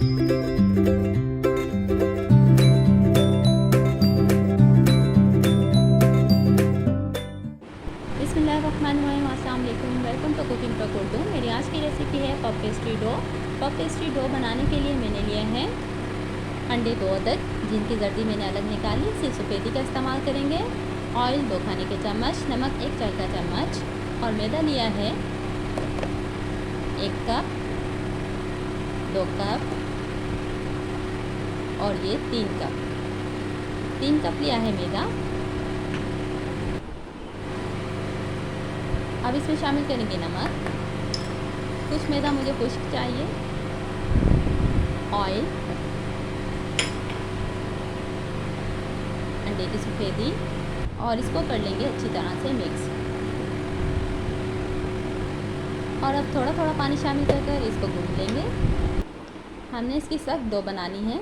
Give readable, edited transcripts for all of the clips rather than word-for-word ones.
बिस्मिल्लाहिर्रहमानिर्रहीम, अस्सलाम वालेकुम, welcome to cooking talk Urdu. मेरी आज की रेसिपी है puff pastry dough. Puff pastry dough बनाने के लिए मैंने लिया है अंडे 2 अदद, जिनकी जर्दी मैंने अलग निकाली। सिर्फ सफ़ेदी का इस्तेमाल करेंगे। ऑयल 2 खाने के चम्मच, नमक 1 चाय का चम्मच और मैदा लिया है 1 कप, 2 कप और ये 3 कप लिया है मैदा। अब इसमें शामिल करेंगे नमक, कुछ मैदा मुझे खुश्क चाहिए, ऑयल, अंडे की सफ़ेदी और इसको कर लेंगे अच्छी तरह से मिक्स। और अब थोड़ा थोड़ा पानी शामिल कर इसको गूंथ लेंगे। हमने इसकी सख्त डो बनानी है,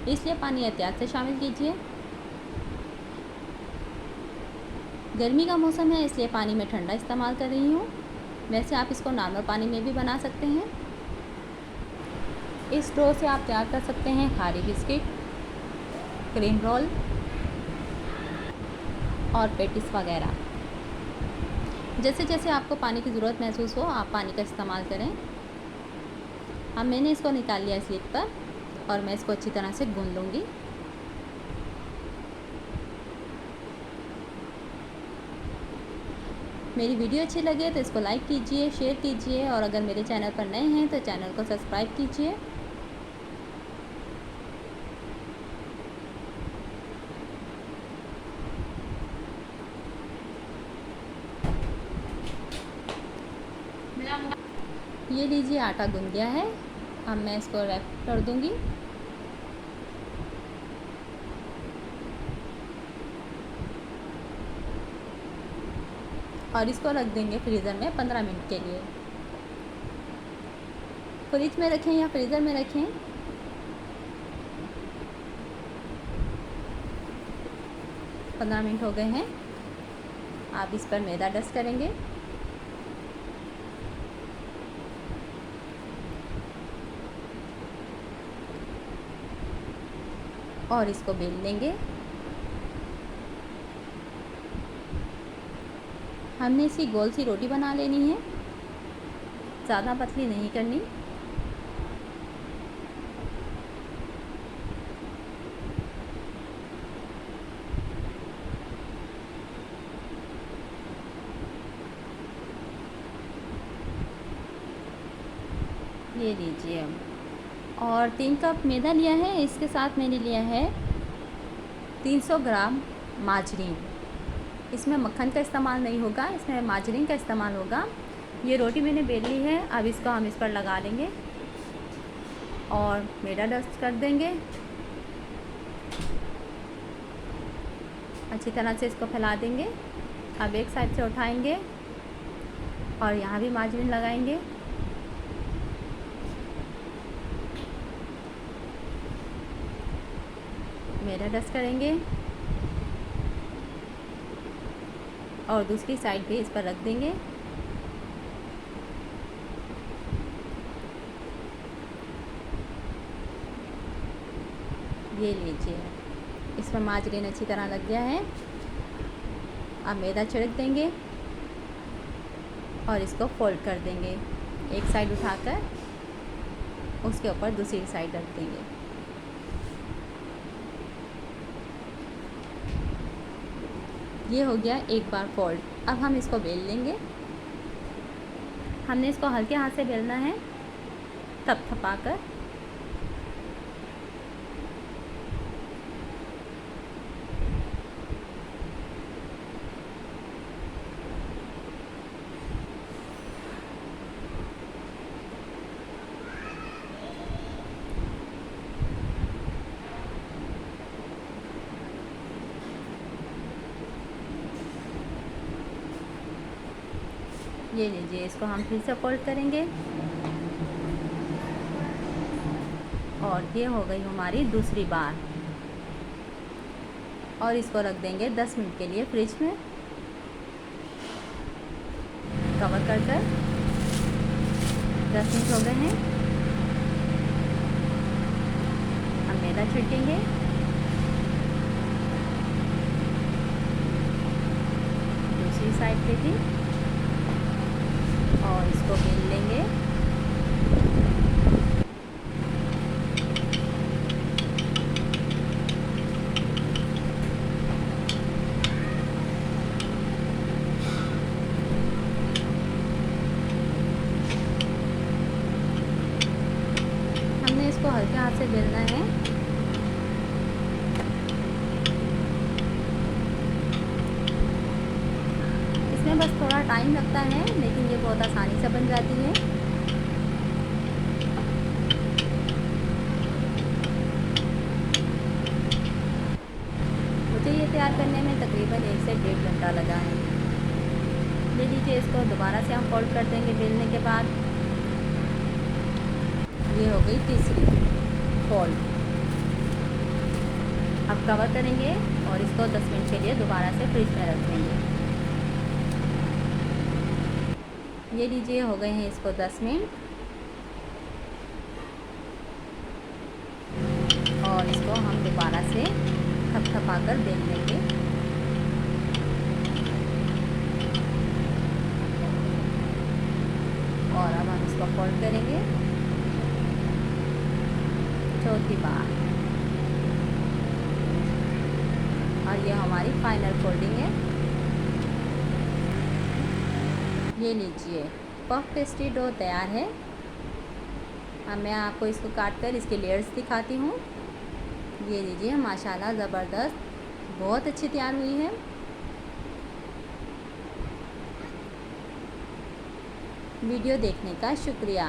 इसलिए पानी एहतियात से शामिल कीजिए। गर्मी का मौसम है, इसलिए पानी में ठंडा इस्तेमाल कर रही हूँ। वैसे आप इसको नॉर्मल पानी में भी बना सकते हैं। इस डो से आप तैयार कर सकते हैं खारी बिस्किट, क्रीम रोल और पेटिस वगैरह। जैसे जैसे आपको पानी की ज़रूरत महसूस हो, आप पानी का इस्तेमाल करें। अब मैंने इसको निकाल लिया स्लिप पर और मैं इसको अच्छी तरह से गूंथ लूँगी। मेरी वीडियो अच्छी लगे तो इसको लाइक कीजिए, शेयर कीजिए और अगर मेरे चैनल पर नए हैं तो चैनल को सब्सक्राइब कीजिए। ये लीजिए, आटा गूंथ गया है। अब मैं इसको रैप कर दूंगी। और इसको रख देंगे फ्रीज़र में 15 मिनट के लिए। फ्रिज में रखें या फ्रीज़र में रखें। पंद्रह मिनट हो गए हैं। आप इस पर मैदा डस्ट करेंगे। और इसको बेल लेंगे। हमने इसकी गोल सी रोटी बना लेनी है, ज़्यादा पतली नहीं करनी। ये लीजिए। और 3 कप मैदा लिया है, इसके साथ मैंने लिया है 300 ग्राम माजरीन। इसमें मक्खन का इस्तेमाल नहीं होगा, इसमें माजरीन का इस्तेमाल होगा। ये रोटी मैंने बेल ली है। अब इसको हम इस पर लगा लेंगे और मैदा डस्ट कर देंगे। अच्छी तरह से इसको फैला देंगे। अब एक साइड से उठाएंगे और यहाँ भी माजरीन लगाएंगे। मैदा डस्ट करेंगे और दूसरी साइड भी इस पर रख देंगे। ये लीजिए, इसमें माजरीन अच्छी तरह लग गया है। अब मैदा छिड़क देंगे और इसको फोल्ड कर देंगे। एक साइड उठाकर उसके ऊपर दूसरी साइड रख देंगे। ये हो गया एक बार फोल्ड। अब हम इसको बेल लेंगे। हमने इसको हल्के हाथ से बेलना है, थपथपाकर। ये लीजिए, इसको हम फिर से फोल्ड करेंगे और ये हो गई हमारी दूसरी बार। और इसको रख देंगे 10 मिनट के लिए फ्रिज में कवर कर कर। 10 मिनट हो गए हैं। मैदा छिड़केंगे। दूसरी साइड पे भी, और इसको बेल लेंगे। हमने इसको हल्के हाथ से बेलना है। इसमें बस थोड़ा टाइम लगता है, लेकिन ये बहुत आसानी से बन जाती है। मुझे ये तैयार करने में तकरीबन 1 से 1.5 घंटा लगा है। ले लीजिए, इसको दोबारा से हम फोल्ड कर देंगे बेलने के बाद। ये हो गई तीसरी फोल्ड। अब कवर करेंगे और इसको 10 मिनट के लिए दोबारा से फ्रिज में रख देंगे। ये लीजिए, हो गए हैं इसको 10 मिनट, और इसको हम दोबारा से थपथपाकर बेल लेंगे। और अब हम इसको फोल्ड करेंगे चौथी बार, और ये हमारी फाइनल फोल्डिंग है। ये लीजिए, पफ पेस्ट्री डो तैयार है। अब मैं आपको इसको काट कर इसके लेयर्स दिखाती हूँ। ये लीजिए, माशाल्लाह ज़बरदस्त, बहुत अच्छी तैयार हुई है। वीडियो देखने का शुक्रिया।